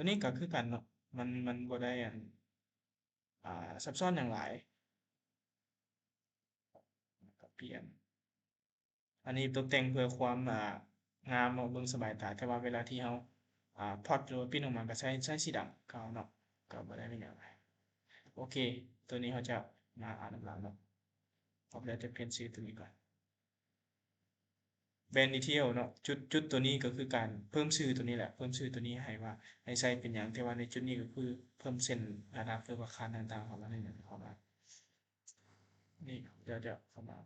ตัวนี้ก็คือกันเนาะมันบ่ได้ซับซ้อนอย่างหลายก็เปลี่ยนอันนี้ตกแต่งเพื่อความงามเบิ่งสบายตาแต่ว่าเวลาที่เราพอร์ตหรือว่าพิมพ์ออกมาก็ใช้สีดำก็เอาเนาะก็บ่ได้มีหยังโอเคตัวนี้เขาจะมาอ่านนำหลังเนาะผมจะเปลี่ยนชื่อตัวนี้ก่อนแบรนด์ดีเทลเนาะจุดตัวนี้ก็คือการเพิ่มชื่อตัวนี้แหละเพิ่มชื่อตัวนี้ให้ว่าให้ใส่เป็นหยังแต่ว่าในจุดนี้ก็คือเพิ่มเส้นเพิ่มอาคารต่างๆเข้ามาในนี้เข้ามานี่เดี๋ยวเข้ามา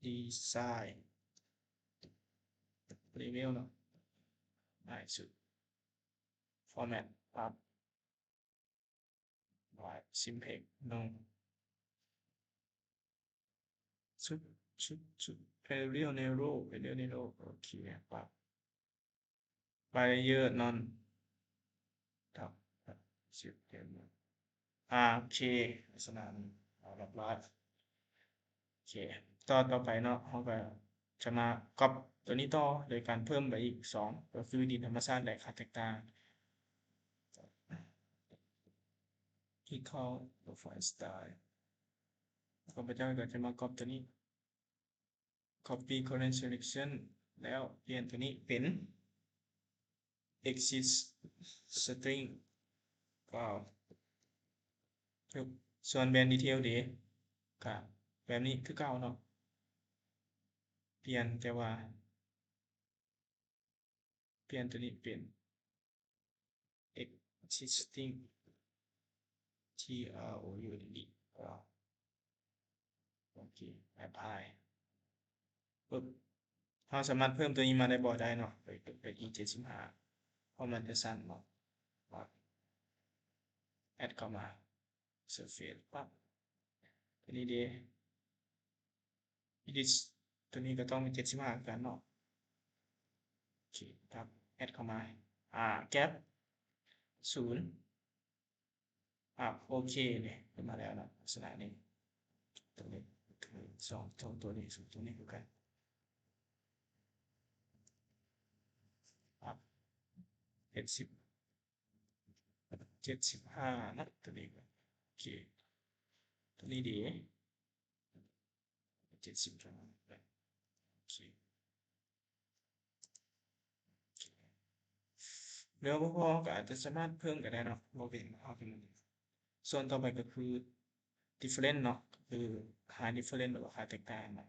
ดีไซน์รีวิวเนาะง่ายสุด format ปั๊บไว้ simplex ลงชุด Arial Nero Arial Nero โอเคปั๊บ Layer None ครับชิปเต็มโอเคลักษณะนี้เอาเรียบร้อยโอเคต่อไปเนาะเราก็จะมาก๊อปตัวนี้ต่อโดยการเพิ่มไปอีก2ก็คือดินธรรมชาติและค่าแตกต่างที่เข้า profile style ข้าพเจ้าก็จะมาก๊อปตัวนี้ copy current selection แล้วเปลี่ยนตัวนี้เป็น exit string ว้าวส่วนแบรนด์ดีเทลเดก็แบบนี้คือเก่าเนาะเปลี่ยนแต่ว่าเปลี่ยนตัวนี้เป็น existing TROUD โอเค apply ปึ๊บเราสามารถเพิ่มตัวนี้มาได้บ่ได้เนาะไปอีก75เพราะมันจะสั้นเนาะปั๊บแอดเข้ามา surface ปั๊บตัวนี้เด edit ตัวนี้ก็ต้องเป็น75กันเนาะโอเคครับแอดเข้ามาgap 0โอเคเนี่ยขึ้นมาแล้วนะลักษณะนี้ตัวนี้คือสองตัวนี้สองตัวนี้คือกัน70 75นะตัวนี้โอเคตัวนี้ดี70โอเคแล้วพอก็อาจจะสามารถเพิ่มก็ได้เนาะโมเป็นเอาเป็นส่วนต่อไปก็คือ different เนาะคือหา different หรือว่าหาแตกต่างนะ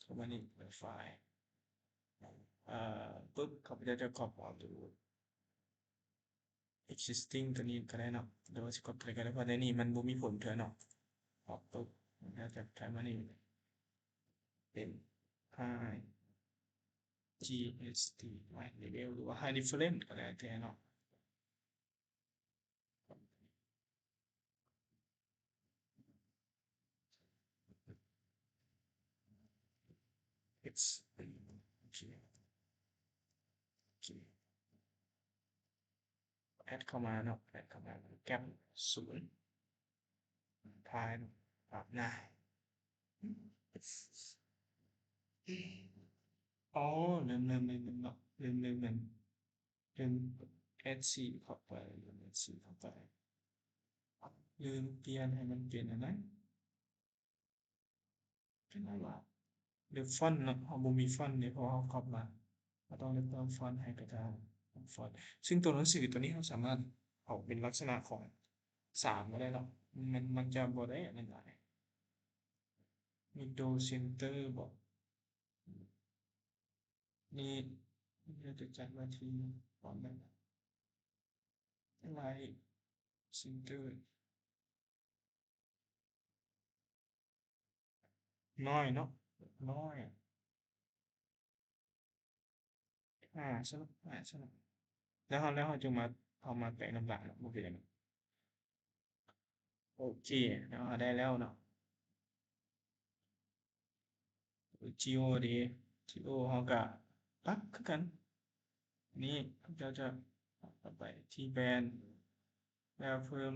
เข้ามานี่เปิดไฟล์ปุ๊บเขาจะครอบเอาดู existing ตัวนี้ก็ได้เนาะหรือว่าจะกดอะไรก็ได้เพราะในนี้มันบ่มีผลเท่าเนาะออกปุ๊บมันก็จะใช้มานี่เป็น high GST ไว้ level หรือว่า high different ก็ได้แต่เนาะ X โอเคแอดเข้ามาเนาะแอดเข้ามาแกป0ทายปรับหน้าอ๋อลืมเนาะลืมมันลืม SC เข้าไปลืม SC เข้าไปลืมเปลี่ยนให้มันเป็นอันนั้นเป็นอะไรวะหรือฟอนต์เนาะเราบ่มีฟอนต์เนี่ยเพราะเราครอบมาเราต้องเลือกเพิ่มฟอนต์ให้ไปทางฟอนต์ซึ่งตัวหนังสือตัวนี้เราสามารถออกเป็นลักษณะของ3ก็ได้เนาะมันจะบ่ได้อันนั้นหลาย Windows Center บอกนี่เราจะจัดมาที่ฟอนต์นั้นอะไร Center น้อยเนาะน้อยสนุกสนุกแล้วเราจะมาเอามาแปะน้ำหลังโอเคโอเคแล้วได้แล้วเนาะ GOD GO เราก็ปักคือกันนี่เราจะต่อไปที่แบรนด์แล้วเพิ่ม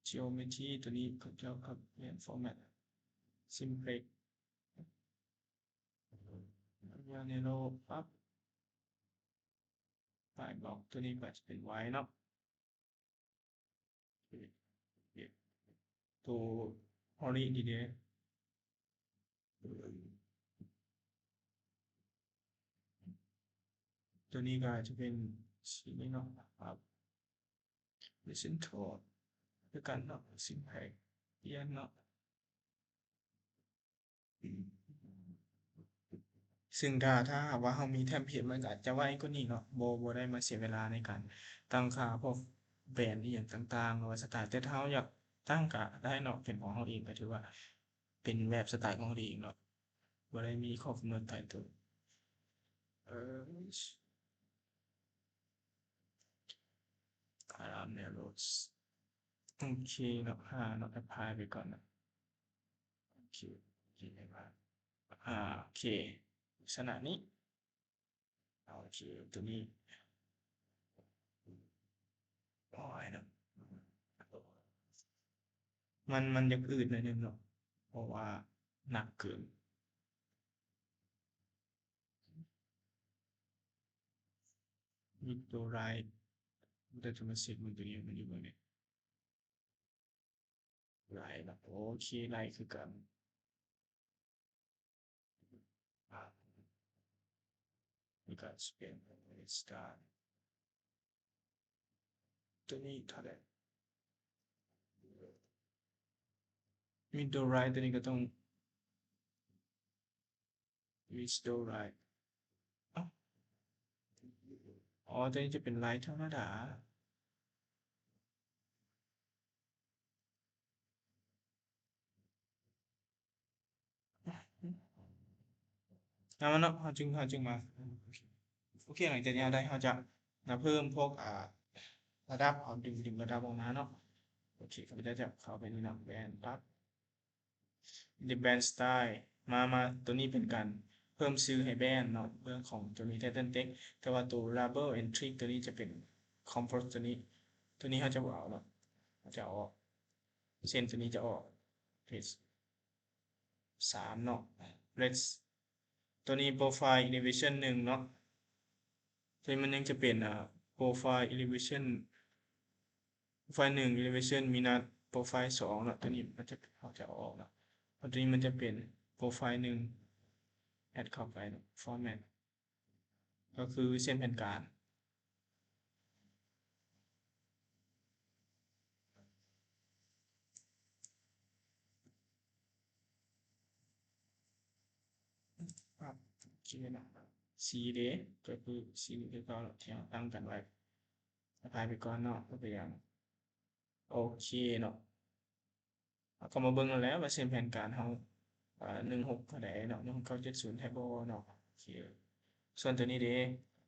geometry ตัวนี้เขาจะครับเปลี่ยน format simplex อย่างในโลกปั๊บไฟล์บล็อกตัวนี้ก็จะเป็นไว้เนาะตัวฮอลลีดีเดย์ตัวนี้ก็จะเป็นสีนี้เนาะครับ listen to ด้วยกันเนาะสิ่งแพ็กเปลี่ยนเนาะซึ่งถ้าหากว่าเรามีเทมเพลตมันก็อาจจะไวกว่านี้เนาะบ่ได้มาเสียเวลาในการตั้งค่าพวกแบรนด์อิหยังต่างๆหรือว่าสไตล์แต่ถ้าเราอยากตั้งก็ได้เนาะเป็นของเราเองก็ถือว่าเป็นแบบสไตล์ของเราเองเนาะบ่ได้มีข้อกำหนดตายตัวเออ alarm errors โอเคเนาะเนาะ apply ไปก่อนนะโอเคโอเคโอเคลักษณะนี้โอเคตัวนี้โอ้ยเนาะมันจะอืดหน่อยนึงเนาะเพราะว่าหนักเกินมีตัวไรแต่จะมาเสร็จมันตัวนี้มันอยู่ตรงนี้ไรนะโอเคไรคือกันอ่ามีการสเปนสตาร์ตัวนี้เท่าไหร่มีตัวไรตัวนี้ก็ต้องมีตัวไรอ๋อตัวนี้จะเป็นไรธรรมดามันเนาะเขาจึงมาโอเคหลังจากนี้ได้เขาจะเพิ่มพวกระดับเอาดึงระดับออกมาเนาะโอเคก็จะเข้าไปนี่เนาะแบนด์ปั๊บ The Band Style มาตัวนี้เป็นการเพิ่มชื่อให้แบรนด์เนาะเรื่องของตัวนี้ Title Text แต่ว่าตัว Label and Trick ตัวนี้จะเป็น Compose ตัวนี้เขาจะเอาเนาะเขาจะออกเส้นตัวนี้จะออก page 3เนาะ Let's ตัวนี้ Profile Elevation 1เนาะตัวนี้มันยังจะเป็นProfile Elevation Profile 1 Elevation มีนัด Profile 2เนาะตัวนี้มันจะเขาจะออกเนาะตัวนี้มันจะเป็น Profile 1แอดเข้าไปฟอร์แมตก็คือเส้นแผ่นกลางครับคิดนะสีเดก็คือสีที่เราที่เราตั้งกันไว้อภัยไปก่อนเนาะก็ไปอย่างโอเคเนาะก็มาเบิ่งแล้วว่าเส้นแผ่นกลางเขา16เท่าใดเนาะ1970ไทโบเนาะโอเคส่วนตัวนี้เด้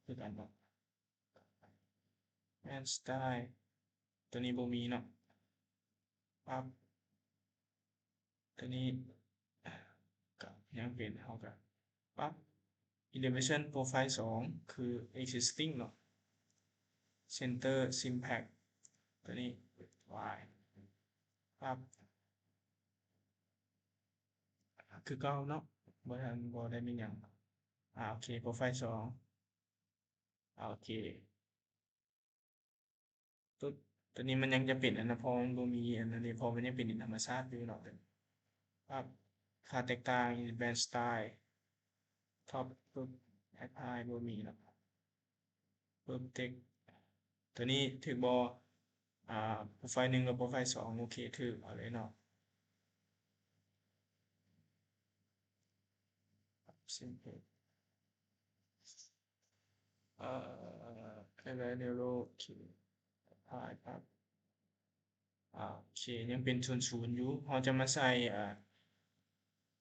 คือกันเนาะแอนสไตล์ตัวนี้บ่มีเนาะปั๊บตัวนี้ก็ยังเป็นเฮาก็ปั๊บ elevation profile 2คือ existing เนาะ center impact ตัวนี้ y ปั๊บคือเก่าเนาะบ่ได้มีหยังโอเค profile 2โอเคตัวตัวนี้มันยังจะเป็นอันนั้นพอมันบ่มีอันนั้นนี่พอมันยังเป็นธรรมชาติอยู่เนาะปั๊บค่าแตกต่าง band style top ปึ๊บ apply บ่มีเนาะปึ๊บ text ตัวนี้ถูกบ่โปรไฟล์1กับโปรไฟล์2โอเคถูกเอาเลยเนาะ simple อะไรเนโรโอเคผ่านครับโอเคยังเป็น00อยู่เราจะมาใส่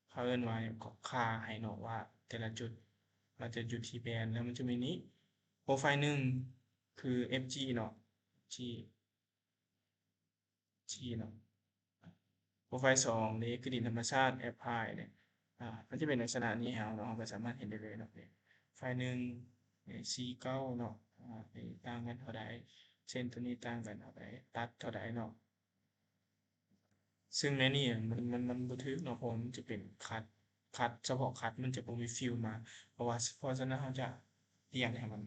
เขาเอิ้นว่าหยังก็ค่าให้เนาะว่าแต่ละจุดมันจะอยู่ที่แบนด์แล้วมันจะมีนี้โปรไฟล์1คือ FG เนาะ G G เนาะโปรไฟล์2นี่คือดินธรรมชาติ Apply เนี่ยมันจะเป็นลักษณะนี้ให้เราเนาะเราก็สามารถเห็นได้เลยเนาะนี่ไฟล์1C9 เนาะต่างกันเท่าใดเส้นตัวนี้ต่างกันเท่าใดตัดเท่าใดเนาะ ซึ่งในนี่มันบ่ถูกเนาะเพราะมันจะเป็นคัด คัดเฉพาะคัดมันจะบ่มีฟีลมาเพราะฉะนั้นเราจะเรียงให้มัน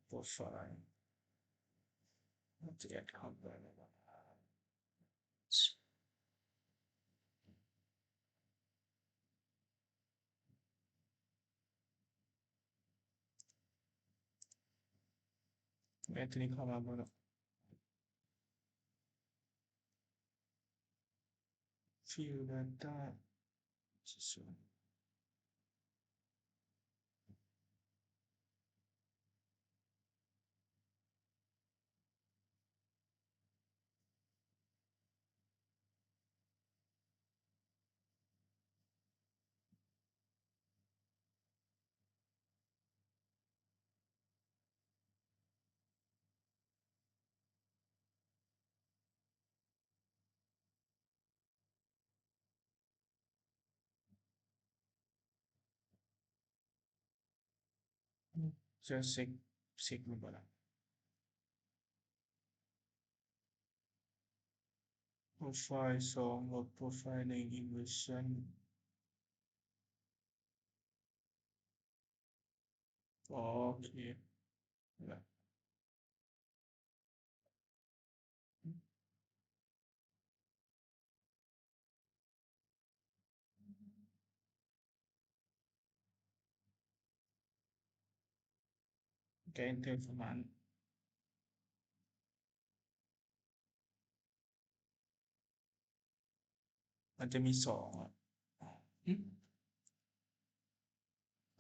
โปรไฟล์จะแอดเข้าไปแอดตัวนี้เข้ามาบ่เนาะ Fill data สวยจะเช็คมันบ่ล่ะโปรไฟล์2ลบโปรไฟล์1 inversion โอเคแล้วก็ enter ประมาณมันจะมี2อ่ะอืม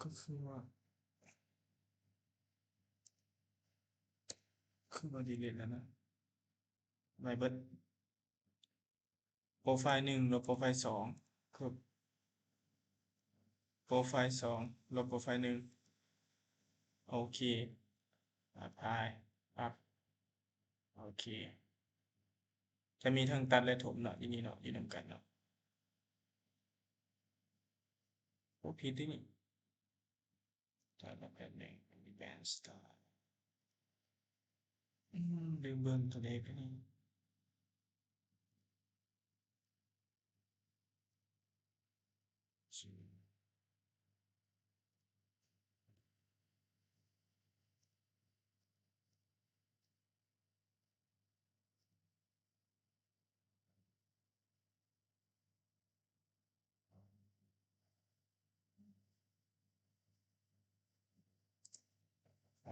ก็คือว่า delete แล้วนะไว้เบิดโปรไฟล์1ลบโปรไฟล์2คือโปรไฟล์2ลบโปรไฟล์1โอเคไปปั๊บโอเคจะมีทั้งตัดและถมเนาะอยู่นี่เนาะอยู่นำกันเนาะโอ้ผิดเดะนี่ตัดแล้วแบบหนึ่งมีแบนสไตล์ลืมเบิ่งตัวเลขอันนี้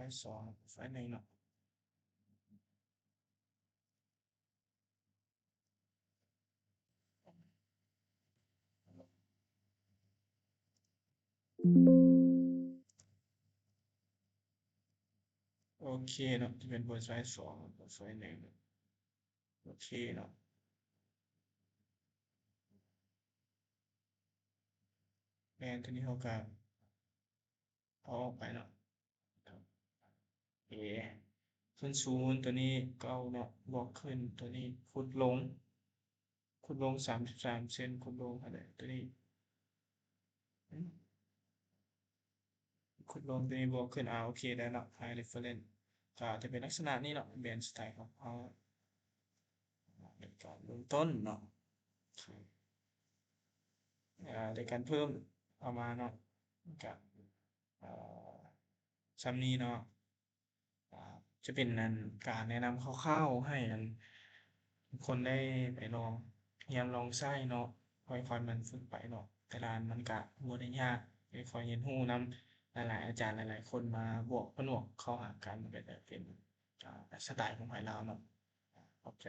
ไฟล์2ไฟล์1เนาะโอเคเนาะจะเป็นโปรไฟล์2โปรไฟล์1โอเคเนาะแบนตัวนี้เขาก็เอาออกไปเนาะเอ00ตัวนี้เก่าเนาะบวกขึ้นตัวนี้ขุดลง33เซนขุดลงอะไรตัวนี้ขุดลงตัวนี้บวกขึ้นโอเคได้เนาะ high reference ก็จะเป็นลักษณะนี้เนาะเป็นสไตล์ของเขาในการเริ่มต้นเนาะในการเพิ่มเอามาเนาะกับอ่าซ้ำนี้เนาะอ่าจะเป็นนันการแนะนำคร่าวๆให้ทุกคนได้ไปลองเรียนลองใช้เนาะค่อยๆมันฝึกไปเนาะแต่ละอันมันก็บ่ได้ยากค่อยๆเรียนรู้นำหลายๆอาจารย์หลายๆคนมาบวกผนวกเข้าหากันมันก็จะเป็นสไตล์ของไผเราเนาะขอบใจ